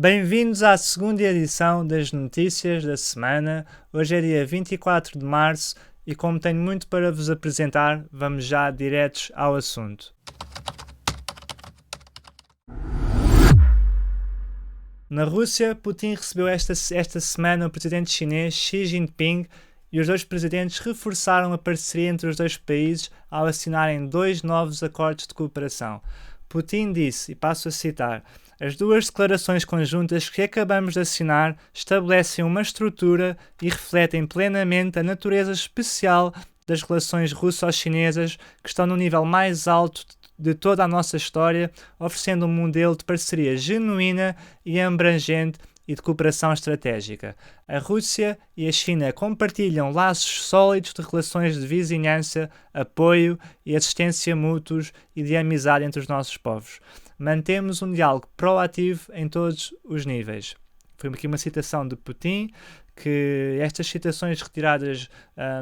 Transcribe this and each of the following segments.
Bem-vindos à segunda edição das notícias da semana. Hoje é dia 24 de março e, como tenho muito para vos apresentar, vamos já diretos ao assunto. Na Rússia, Putin recebeu esta semana o presidente chinês Xi Jinping e os dois presidentes reforçaram a parceria entre os dois países ao assinarem 2 novos acordos de cooperação. Putin disse, e passo a citar: "As duas declarações conjuntas que acabamos de assinar estabelecem uma estrutura e refletem plenamente a natureza especial das relações russo-chinesas, que estão no nível mais alto de toda a nossa história, oferecendo um modelo de parceria genuína e abrangente e de cooperação estratégica. A Rússia e a China compartilham laços sólidos de relações de vizinhança, apoio e assistência mútuos e de amizade entre os nossos povos. Mantemos um diálogo proativo em todos os níveis." Foi aqui uma citação de Putin, que estas citações retiradas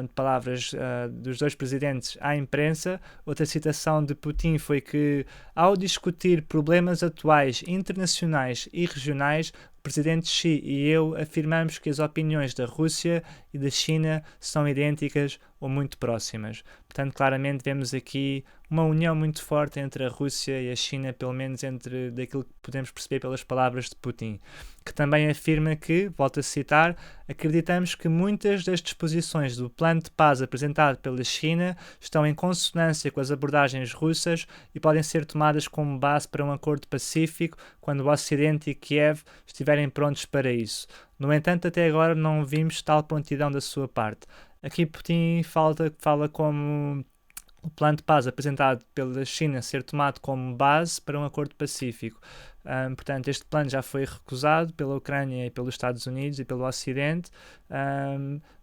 de palavras dos dois presidentes à imprensa. Outra citação de Putin foi que, ao discutir problemas atuais, internacionais e regionais, o presidente Xi e eu afirmamos que as opiniões da Rússia e da China são idênticas ou muito próximas. Portanto, claramente vemos aqui uma união muito forte entre a Rússia e a China, pelo menos entre daquilo que podemos perceber pelas palavras de Putin, que também afirma que, volto a citar, acreditamos que muitas das disposições do plano de paz apresentado pela China estão em consonância com as abordagens russas e podem ser tomadas como base para um acordo pacífico quando o Ocidente e Kiev estiverem prontos para isso. No entanto, até agora não vimos tal prontidão da sua parte. Aqui Putin fala como o plano de paz apresentado pela China ser tomado como base para um acordo pacífico. Portanto, este plano já foi recusado pela Ucrânia e pelos Estados Unidos e pelo Ocidente,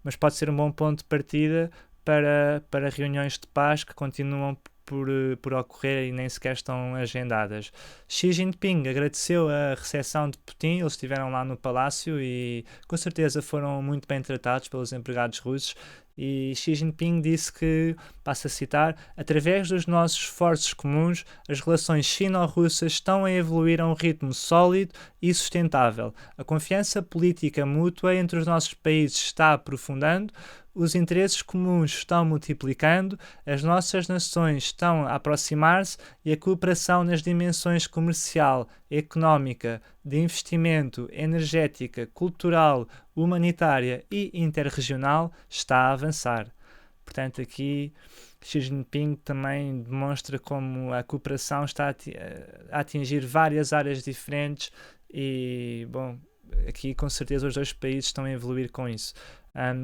mas pode ser um bom ponto de partida para reuniões de paz que continuam por ocorrer e nem sequer estão agendadas. Xi Jinping agradeceu a recepção de Putin, eles estiveram lá no palácio e com certeza foram muito bem tratados pelos empregados russos. E Xi Jinping disse que, passo a citar, através dos nossos esforços comuns, as relações sino-russas estão a evoluir a um ritmo sólido e sustentável. A confiança política mútua entre os nossos países está aprofundando, os interesses comuns estão multiplicando, as nossas nações estão a aproximar-se e a cooperação nas dimensões comercial, económica, de investimento, energética, cultural, humanitária e interregional está a avançar. Portanto, aqui Xi Jinping também demonstra como a cooperação está a atingir várias áreas diferentes e, bom, aqui com certeza os dois países estão a evoluir com isso.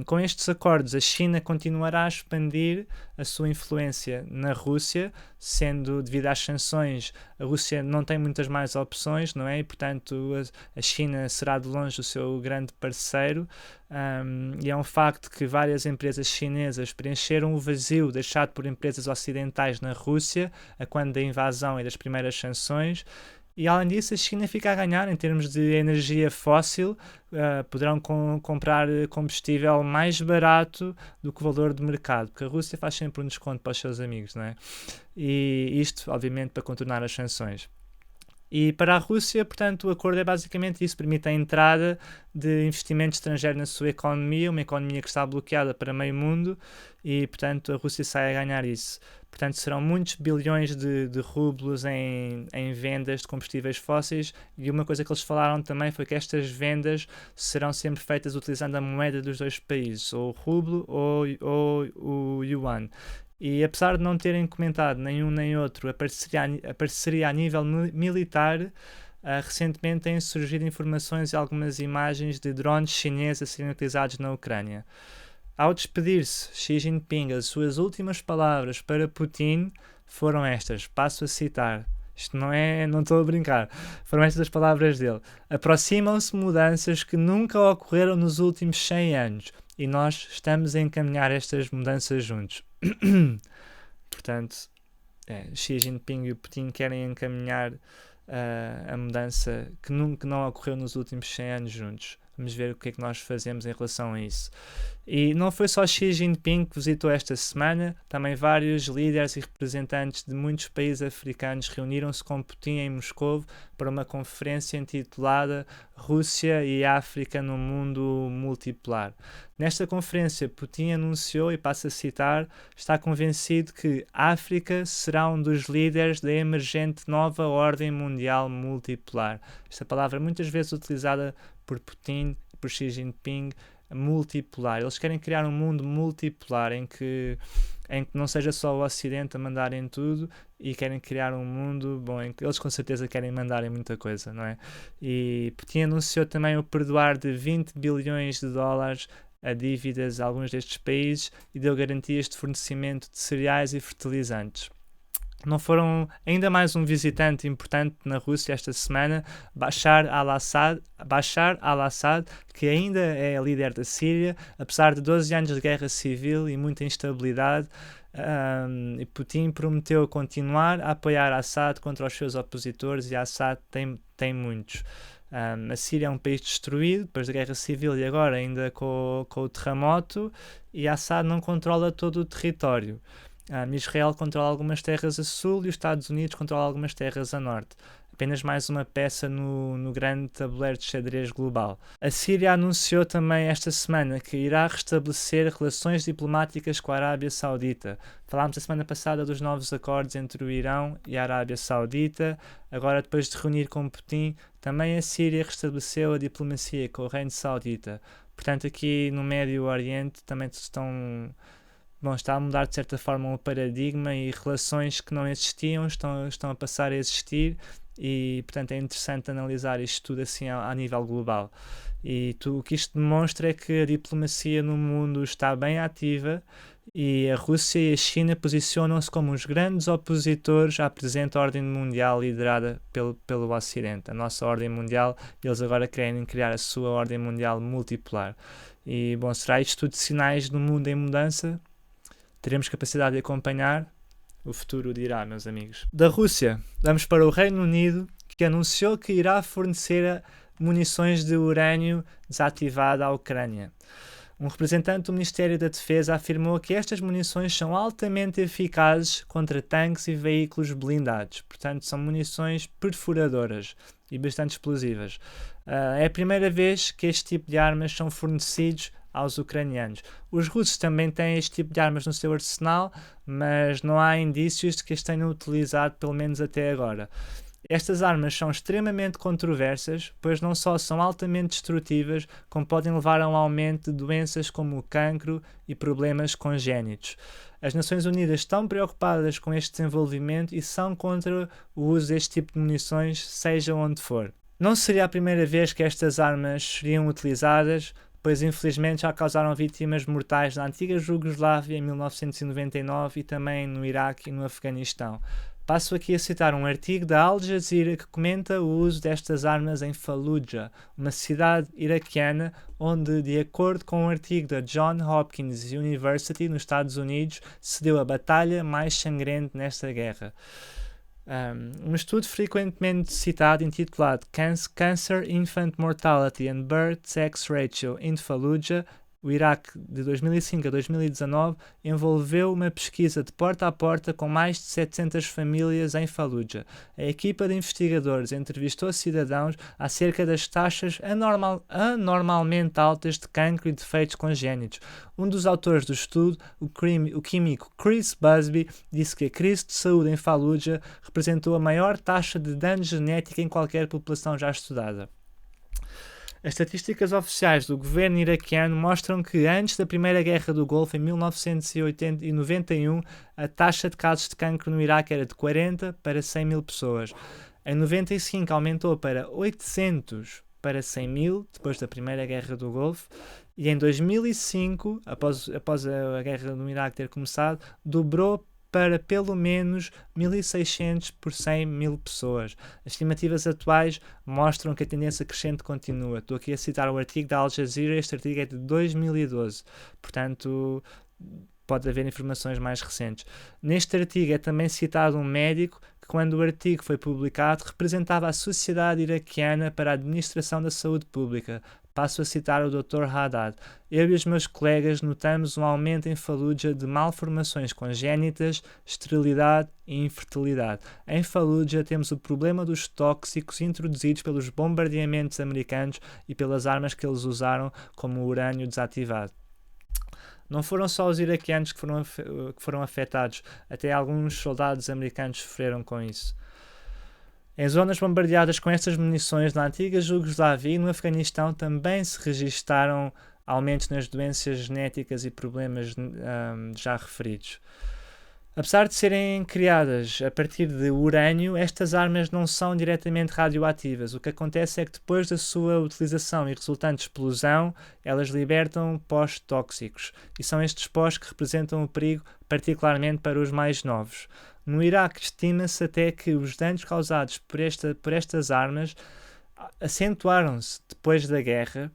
Com estes acordos, a China continuará a expandir a sua influência na Rússia, sendo devido às sanções, a Rússia não tem muitas mais opções, não é? E, portanto, a China será de longe o seu grande parceiro, e é um facto que várias empresas chinesas preencheram o vazio deixado por empresas ocidentais na Rússia a quando da invasão e das primeiras sanções. E além disso, a China fica a ganhar em termos de energia fóssil, poderão comprar combustível mais barato do que o valor de mercado, porque a Rússia faz sempre um desconto para os seus amigos, não é? E isto, obviamente, para contornar as sanções. E para a Rússia, portanto, o acordo é basicamente isso, permite a entrada de investimento estrangeiro na sua economia, uma economia que está bloqueada para meio mundo e, portanto, a Rússia sai a ganhar isso. Portanto, serão muitos bilhões de rublos em vendas de combustíveis fósseis e uma coisa que eles falaram também foi que estas vendas serão sempre feitas utilizando a moeda dos dois países, ou o rublo ou o yuan. E apesar de não terem comentado nenhum nem outro a parceria a nível militar, recentemente têm surgido informações e algumas imagens de drones chineses a serem utilizados na Ucrânia. Ao despedir-se, Xi Jinping, as suas últimas palavras para Putin foram estas, passo a citar. Isto não estou a brincar. Foram estas as palavras dele. "Aproximam-se mudanças que nunca ocorreram nos últimos 100 anos e nós estamos a encaminhar estas mudanças juntos." Portanto, Xi Jinping e Putin querem encaminhar a mudança que não ocorreu nos últimos 100 anos juntos. Vamos ver o que é que nós fazemos em relação a isso. E não foi só Xi Jinping que visitou esta semana, também vários líderes e representantes de muitos países africanos reuniram-se com Putin em Moscou para uma conferência intitulada Rússia e África no Mundo Multipolar. Nesta conferência, Putin anunciou, e passo a citar, está convencido que a África será um dos líderes da emergente nova ordem mundial multipolar. Esta palavra é muitas vezes utilizada por Putin, por Xi Jinping, multipolar. Eles querem criar um mundo multipolar em que não seja só o Ocidente a mandar em tudo, e querem criar um mundo, em que eles com certeza querem mandar em muita coisa, não é? E Putin anunciou também o perdoar de 20 bilhões de dólares a dívidas a alguns destes países e deu garantias de fornecimento de cereais e fertilizantes. Não foram ainda mais um visitante importante na Rússia esta semana, Bashar al-Assad, que ainda é líder da Síria, apesar de 12 anos de guerra civil e muita instabilidade. E Putin prometeu continuar a apoiar Assad contra os seus opositores, e Assad tem muitos. A Síria é um país destruído depois da guerra civil e agora ainda com o terremoto, e Assad não controla todo o território. Israel controla algumas terras a sul e os Estados Unidos controlam algumas terras a norte. Apenas mais uma peça no grande tabuleiro de xadrez global. A Síria anunciou também esta semana que irá restabelecer relações diplomáticas com a Arábia Saudita. Falámos a semana passada dos novos acordos entre o Irão e a Arábia Saudita. Agora, depois de reunir com Putin, também a Síria restabeleceu a diplomacia com o Reino Saudita. Portanto, aqui no Médio Oriente também está a mudar de certa forma o paradigma, e relações que não existiam estão a passar a existir, e portanto é interessante analisar isto tudo assim a nível global. E o que isto demonstra é que a diplomacia no mundo está bem ativa, e a Rússia e a China posicionam-se como os grandes opositores à presente ordem mundial liderada pelo Ocidente. A nossa ordem mundial, eles agora querem criar a sua ordem mundial multipolar. E será isto tudo sinais do mundo em mudança? Teremos capacidade de acompanhar? O futuro dirá, meus amigos. Da Rússia, vamos para o Reino Unido, que anunciou que irá fornecer munições de urânio desativado à Ucrânia. Um representante do Ministério da Defesa afirmou que estas munições são altamente eficazes contra tanques e veículos blindados. Portanto, são munições perfuradoras e bastante explosivas. É a primeira vez que este tipo de armas são fornecidos aos ucranianos. Os russos também têm este tipo de armas no seu arsenal, mas não há indícios de que as tenham utilizado, pelo menos até agora. Estas armas são extremamente controversas, pois não só são altamente destrutivas, como podem levar a um aumento de doenças como o cancro e problemas congénitos. As Nações Unidas estão preocupadas com este desenvolvimento e são contra o uso deste tipo de munições, seja onde for. Não seria a primeira vez que estas armas seriam utilizadas, pois infelizmente já causaram vítimas mortais na antiga Jugoslávia em 1999 e também no Iraque e no Afeganistão. Passo aqui a citar um artigo da Al Jazeera que comenta o uso destas armas em Fallujah, uma cidade iraquiana onde, de acordo com um artigo da Johns Hopkins University, nos Estados Unidos, se deu a batalha mais sangrenta nesta guerra. Um estudo frequentemente citado intitulado Cancer, Infant Mortality and Birth Sex Ratio in Fallujah, o Iraque, de 2005 a 2019, envolveu uma pesquisa de porta a porta com mais de 700 famílias em Fallujah. A equipa de investigadores entrevistou cidadãos acerca das taxas anormalmente altas de cancro e defeitos congénitos. Um dos autores do estudo, o químico Chris Busby, disse que a crise de saúde em Fallujah representou a maior taxa de dano genético em qualquer população já estudada. As estatísticas oficiais do governo iraquiano mostram que antes da Primeira Guerra do Golfo, em 1991, a taxa de casos de cancro no Iraque era de 40 para 100 mil pessoas. Em 95 aumentou para 800 para 100 mil, depois da Primeira Guerra do Golfo, e em 2005, após a guerra no Iraque ter começado, dobrou para pelo menos 1.600 por 100 mil pessoas. As estimativas atuais mostram que a tendência crescente continua. Estou aqui a citar o artigo da Al Jazeera, este artigo é de 2012, portanto pode haver informações mais recentes. Neste artigo é também citado um médico que, quando o artigo foi publicado, representava a Sociedade Iraquiana para a Administração da Saúde Pública, Passo a citar o Dr. Haddad. Eu e os meus colegas notamos um aumento em Fallujah de malformações congénitas, esterilidade e infertilidade. Em Fallujah temos o problema dos tóxicos introduzidos pelos bombardeamentos americanos e pelas armas que eles usaram, como o urânio desativado. Não foram só os iraquianos que foram afetados, até alguns soldados americanos sofreram com isso. Em zonas bombardeadas com estas munições na antiga Jugoslávia e no Afeganistão também se registaram aumentos nas doenças genéticas e problemas já referidos. Apesar de serem criadas a partir de urânio, estas armas não são diretamente radioativas. O que acontece é que depois da sua utilização e resultante explosão, elas libertam pós tóxicos. E são estes pós que representam o perigo, particularmente para os mais novos. No Iraque, estima-se até que os danos causados por estas armas acentuaram-se depois da guerra,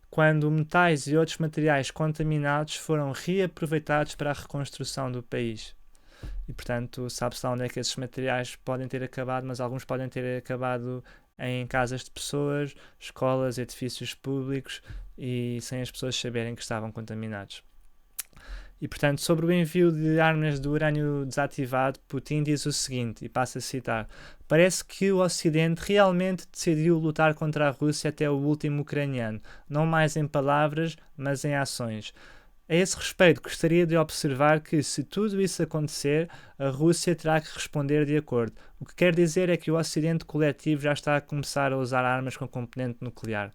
quando metais e outros materiais contaminados foram reaproveitados para a reconstrução do país. E, portanto, sabe-se lá onde é que esses materiais podem ter acabado, mas alguns podem ter acabado em casas de pessoas, escolas, edifícios públicos e sem as pessoas saberem que estavam contaminados. E, portanto, sobre o envio de armas de urânio desativado, Putin diz o seguinte, e passo a citar: parece que o Ocidente realmente decidiu lutar contra a Rússia até o último ucraniano, não mais em palavras, mas em ações. A esse respeito, gostaria de observar que, se tudo isso acontecer, a Rússia terá que responder de acordo. O que quer dizer é que o Ocidente coletivo já está a começar a usar armas com componente nuclear.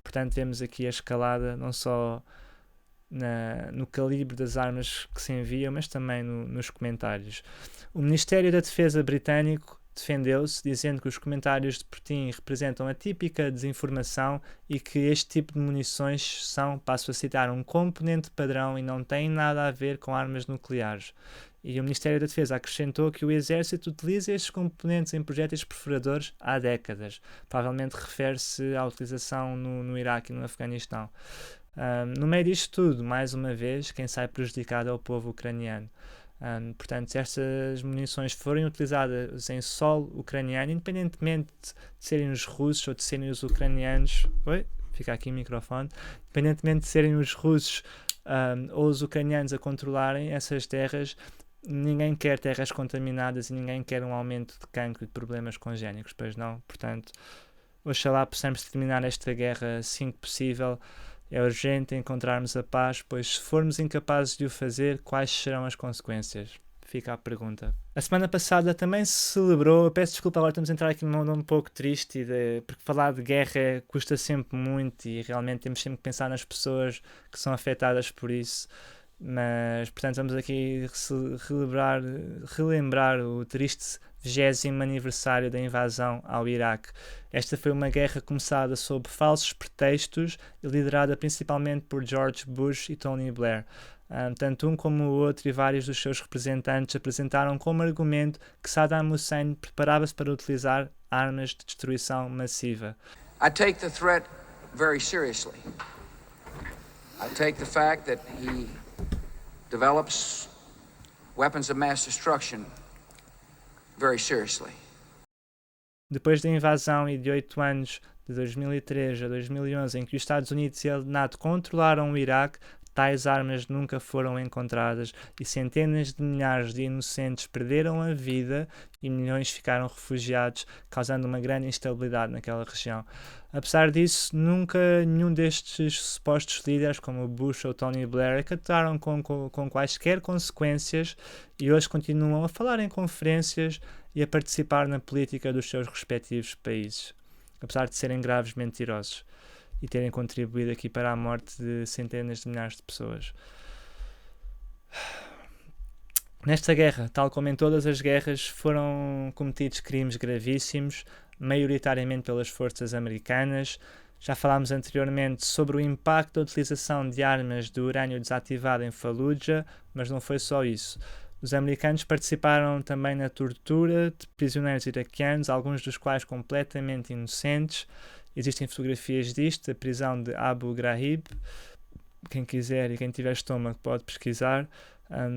Portanto, temos aqui a escalada, não só no calibre das armas que se enviam, mas também nos comentários. O Ministério da Defesa britânico defendeu-se, dizendo que os comentários de Putin representam a típica desinformação e que este tipo de munições são, passo a citar, um componente padrão e não têm nada a ver com armas nucleares. E o Ministério da Defesa acrescentou que o Exército utiliza estes componentes em projéteis perfuradores há décadas. Provavelmente refere-se à utilização no Iraque e no Afeganistão. No meio disto tudo, mais uma vez, quem sai prejudicado é o povo ucraniano. Portanto, se estas munições forem utilizadas em solo ucraniano, independentemente de serem os russos ou de serem os ucranianos, fica aqui o microfone, independentemente de serem os russos ou os ucranianos a controlarem essas terras, ninguém quer terras contaminadas e ninguém quer um aumento de cancro e de problemas congénicos, pois não? Portanto, oxalá possamos terminar esta guerra assim que possível. É urgente encontrarmos a paz, pois se formos incapazes de o fazer, quais serão as consequências? Fica a pergunta. A semana passada também se celebrou, eu peço desculpa, agora estamos a entrar aqui num mundo um pouco triste, porque falar de guerra custa sempre muito e realmente temos sempre que pensar nas pessoas que são afetadas por isso. Mas, portanto, vamos aqui relembrar o triste 20º aniversário da invasão ao Iraque. Esta foi uma guerra começada sob falsos pretextos e liderada principalmente por George Bush e Tony Blair. Tanto um como o outro e vários dos seus representantes apresentaram como argumento que Saddam Hussein preparava-se para utilizar armas de destruição massiva. I take the threat very seriously. I take the fact that he develops weapons of mass destruction very seriously. Depois da invasão e de 8 anos, de 2003 a 2011, em que os Estados Unidos e a NATO controlaram o Iraque, tais armas nunca foram encontradas e centenas de milhares de inocentes perderam a vida e milhões ficaram refugiados, causando uma grande instabilidade naquela região. Apesar disso, nunca nenhum destes supostos líderes, como Bush ou Tony Blair, acataram com quaisquer consequências e hoje continuam a falar em conferências e a participar na política dos seus respectivos países, apesar de serem graves mentirosos e terem contribuído aqui para a morte de centenas de milhares de pessoas. Nesta guerra, tal como em todas as guerras, foram cometidos crimes gravíssimos, maioritariamente pelas forças americanas. Já falámos anteriormente sobre o impacto da utilização de armas de urânio desativado em Fallujah, mas não foi só isso. Os americanos participaram também na tortura de prisioneiros iraquianos, alguns dos quais completamente inocentes. Existem fotografias disto, da prisão de Abu Ghraib. Quem quiser e quem tiver estômago pode pesquisar.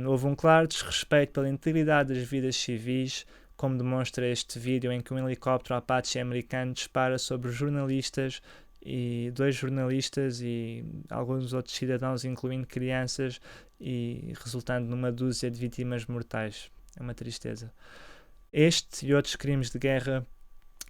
Houve um claro desrespeito pela integridade das vidas civis, como demonstra este vídeo em que um helicóptero Apache americano dispara sobre jornalistas e 2 jornalistas e alguns outros cidadãos, incluindo crianças, e resultando numa dúzia de vítimas mortais. É uma tristeza. Este e outros crimes de guerra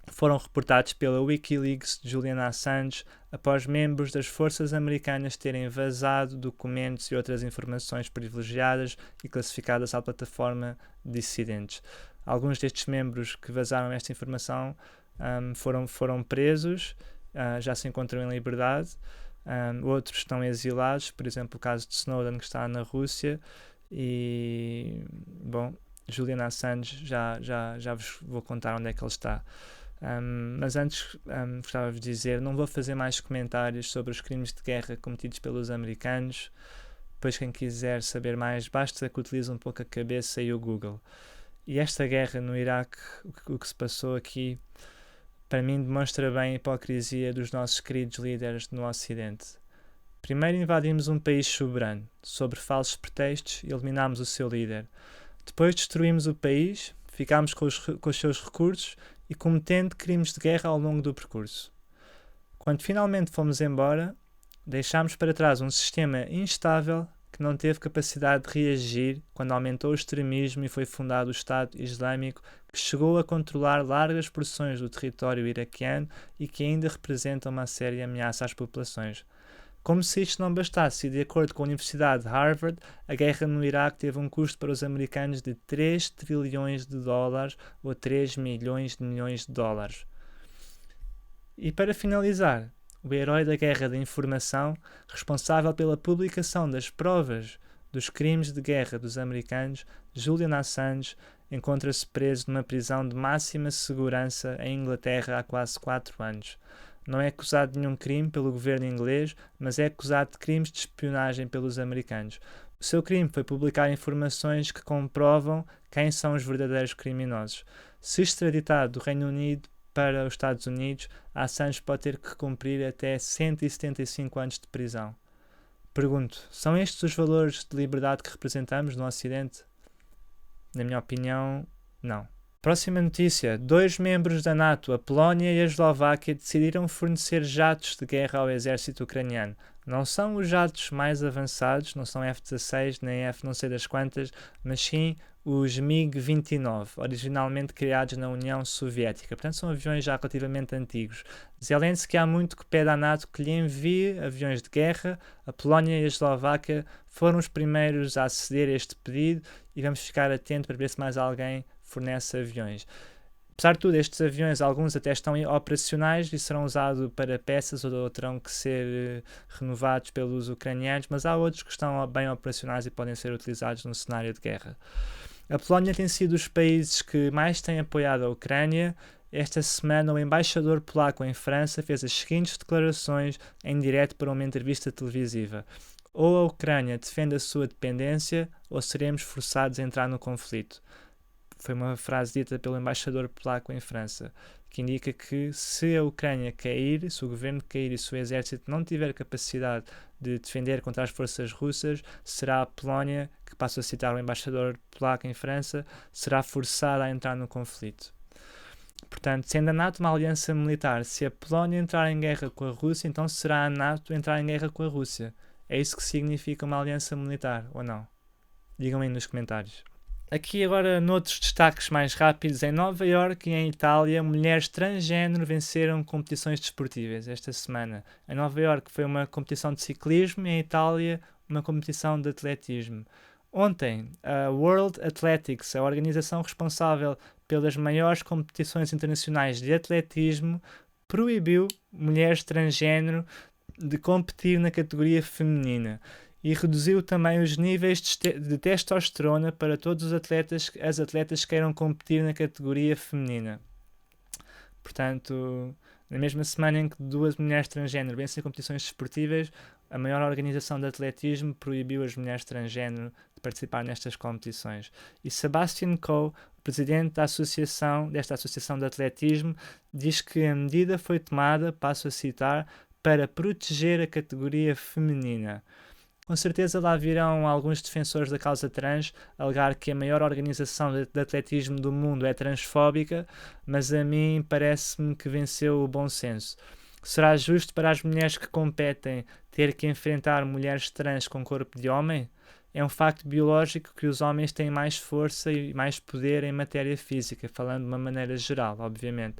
foram reportados pela Wikileaks de Julian Assange após membros das forças americanas terem vazado documentos e outras informações privilegiadas e classificadas à plataforma de dissidentes. Alguns destes membros que vazaram esta informação foram presos, já se encontram em liberdade. Outros estão exilados, por exemplo o caso de Snowden, que está na Rússia. E bom, Julian Assange já vos vou contar onde é que ele está. Mas antes gostava de dizer, não vou fazer mais comentários sobre os crimes de guerra cometidos pelos americanos, pois quem quiser saber mais basta que utilize um pouco a cabeça e o Google. E esta guerra no Iraque, o que se passou aqui, para mim demonstra bem a hipocrisia dos nossos queridos líderes no Ocidente. Primeiro invadimos um país soberano, sobre falsos pretextos, e eliminámos o seu líder. Depois destruímos o país, ficámos com os seus recursos e cometendo crimes de guerra ao longo do percurso. Quando finalmente fomos embora, deixámos para trás um sistema instável que não teve capacidade de reagir quando aumentou o extremismo e foi fundado o Estado Islâmico, que chegou a controlar largas porções do território iraquiano e que ainda representa uma séria ameaça às populações. Como se isto não bastasse, e de acordo com a Universidade de Harvard, a guerra no Iraque teve um custo para os americanos de 3 trilhões de dólares ou 3 milhões de milhões de dólares. E para finalizar, o herói da guerra da informação, responsável pela publicação das provas dos crimes de guerra dos americanos, Julian Assange, encontra-se preso numa prisão de máxima segurança em Inglaterra há quase 4 anos. Não é acusado de nenhum crime pelo governo inglês, mas é acusado de crimes de espionagem pelos americanos. O seu crime foi publicar informações que comprovam quem são os verdadeiros criminosos. Se extraditado do Reino Unido para os Estados Unidos, Assange pode ter que cumprir até 175 anos de prisão. Pergunto, são estes os valores de liberdade que representamos no Ocidente? Na minha opinião, não. Próxima notícia. 2 membros da NATO, a Polónia e a Eslováquia, decidiram fornecer jatos de guerra ao exército ucraniano. Não são os jatos mais avançados, não são F-16 nem F não sei das quantas, mas sim os MiG-29, originalmente criados na União Soviética. Portanto, são aviões já relativamente antigos. Zelensky há muito que pede à NATO que lhe envie aviões de guerra. A Polónia e a Eslováquia foram os primeiros a aceder a este pedido e vamos ficar atentos para ver se mais alguém fornece aviões. Apesar de tudo, estes aviões, alguns até estão operacionais e serão usados para peças ou terão que ser renovados pelos ucranianos, mas há outros que estão bem operacionais e podem ser utilizados no cenário de guerra. A Polónia tem sido os países que mais têm apoiado a Ucrânia. Esta semana, o embaixador polaco em França fez as seguintes declarações em direto para uma entrevista televisiva. Ou a Ucrânia defende a sua dependência, ou seremos forçados a entrar no conflito. Foi uma frase dita pelo embaixador polaco em França, que indica que se a Ucrânia cair, se o governo cair e se o exército não tiver capacidade de defender contra as forças russas, será a Polónia, que passo a citar o embaixador polaco em França, será forçada a entrar no conflito. Portanto, sendo a NATO uma aliança militar, se a Polónia entrar em guerra com a Rússia, então será a NATO entrar em guerra com a Rússia. É isso que significa uma aliança militar, ou não? Digam aí nos comentários. Aqui agora, noutros destaques mais rápidos, em Nova Iorque e em Itália, mulheres transgênero venceram competições desportivas esta semana. Em Nova Iorque foi uma competição de ciclismo e em Itália uma competição de atletismo. Ontem, a World Athletics, a organização responsável pelas maiores competições internacionais de atletismo, proibiu mulheres transgênero de competir na categoria feminina e reduziu também os níveis de testosterona para todos os atletas que queiram competir na categoria feminina. Portanto, na mesma semana em que 2 mulheres transgênero vencem competições desportivas, a maior organização de atletismo proibiu as mulheres transgênero de participar nestas competições. E Sebastian Coe, presidente desta associação de atletismo, diz que a medida foi tomada, passo a citar, para proteger a categoria feminina. Com certeza lá virão alguns defensores da causa trans alegar que a maior organização de atletismo do mundo é transfóbica, mas a mim parece-me que venceu o bom senso. Será justo para as mulheres que competem ter que enfrentar mulheres trans com corpo de homem? É um facto biológico que os homens têm mais força e mais poder em matéria física, falando de uma maneira geral, obviamente.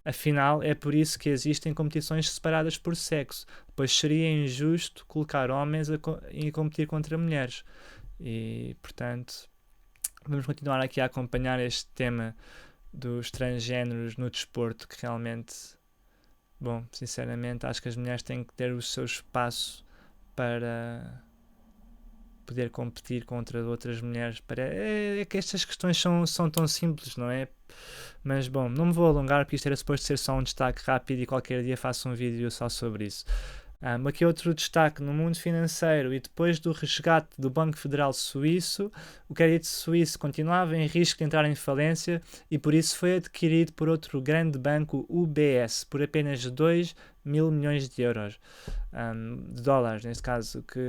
Afinal, é por isso que existem competições separadas por sexo, pois seria injusto colocar homens a competir contra mulheres. E, portanto, vamos continuar aqui a acompanhar este tema dos transgéneros no desporto, que realmente, bom, sinceramente, acho que as mulheres têm que ter o seu espaço para poder competir contra outras mulheres. É que estas questões são tão simples, não é? Mas bom, não me vou alongar porque isto era suposto ser só um destaque rápido e qualquer dia faço um vídeo só sobre isso. Aqui outro destaque no mundo financeiro: e depois do resgate do Banco Federal Suíço, o crédito suíço continuava em risco de entrar em falência e por isso foi adquirido por outro grande banco, UBS, por apenas 2 mil milhões de euros, de dólares neste caso, que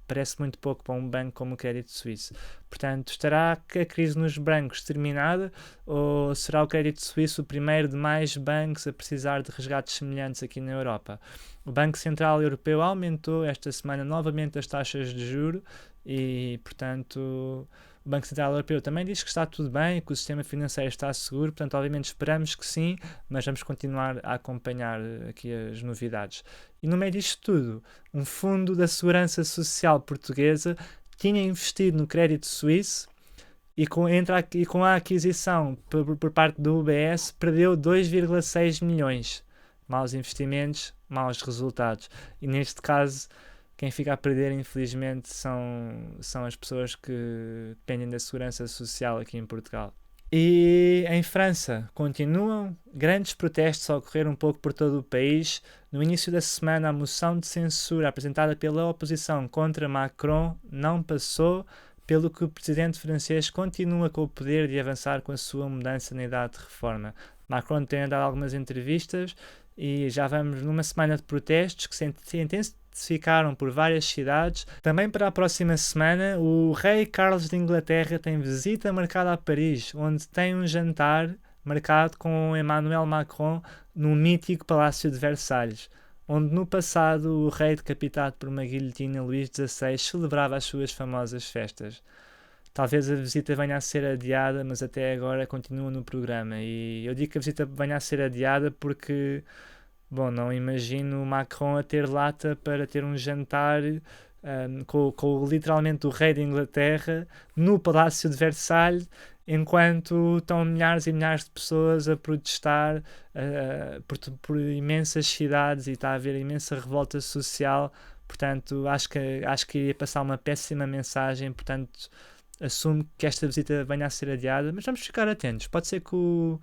parece muito pouco para um banco como o crédito suíço. Portanto, estará a crise nos bancos terminada ou será o crédito suíço o primeiro de mais bancos a precisar de resgates semelhantes aqui na Europa? O Banco Central Europeu aumentou esta semana novamente as taxas de juros e, portanto, o Banco Central Europeu também diz que está tudo bem, que o sistema financeiro está seguro, portanto, obviamente esperamos que sim, mas vamos continuar a acompanhar aqui as novidades. E no meio disto tudo, um fundo da Segurança Social portuguesa tinha investido no crédito suíço e com a aquisição por parte do UBS perdeu 2,6 milhões. Maus investimentos, maus resultados. E neste caso, quem fica a perder, infelizmente, são as pessoas que dependem da segurança social aqui em Portugal. E em França continuam grandes protestos a ocorrer um pouco por todo o país. No início da semana, a moção de censura apresentada pela oposição contra Macron não passou, pelo que o presidente francês continua com o poder de avançar com a sua mudança na idade de reforma. Macron tem dado algumas entrevistas e já vamos numa semana de protestos que se intensificaram por várias cidades. Também para a próxima semana, o rei Carlos de Inglaterra tem visita marcada a Paris, onde tem um jantar marcado com Emmanuel Macron no mítico Palácio de Versalhes, onde no passado o rei, decapitado por uma guilhotina, Luís XVI, celebrava as suas famosas festas. Talvez a visita venha a ser adiada, mas até agora continua no programa. E eu digo que a visita venha a ser adiada porque, bom, não imagino o Macron a ter lata para ter um jantar com literalmente o rei de Inglaterra no Palácio de Versalhes, enquanto estão milhares e milhares de pessoas a protestar por imensas cidades e está a haver imensa revolta social. Portanto, acho que iria passar uma péssima mensagem. Portanto, assumo que esta visita venha a ser adiada, mas vamos ficar atentos. Pode ser que o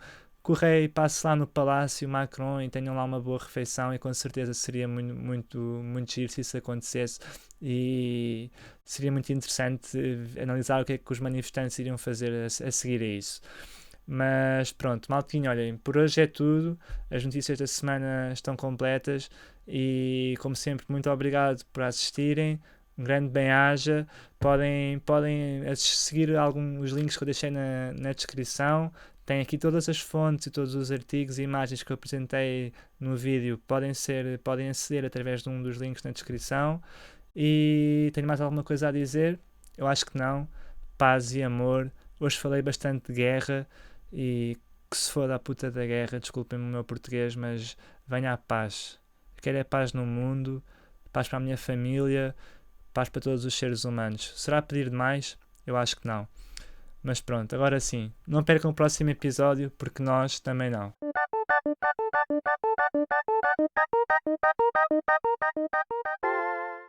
rei passe lá no Palácio Macron e tenham lá uma boa refeição e com certeza seria muito giro se isso acontecesse e seria muito interessante analisar o que é que os manifestantes iriam fazer a seguir a isso. Mas pronto, maltinho, olhem, por hoje é tudo. As notícias da semana estão completas e, como sempre, muito obrigado por assistirem. Um grande bem-aja. Podem seguir os links que eu deixei na descrição. Tem aqui todas as fontes e todos os artigos e imagens que eu apresentei no vídeo. Podem aceder através de um dos links na descrição. E tenho mais alguma coisa a dizer? Eu acho que não. Paz e amor. Hoje falei bastante de guerra e que se foda a puta da guerra. Desculpem-me o meu português, mas venha a paz. Eu quero é paz no mundo, paz para a minha família, paz para todos os seres humanos. Será pedir demais? Eu acho que não. Mas pronto, agora sim, não percam o próximo episódio, porque nós também não.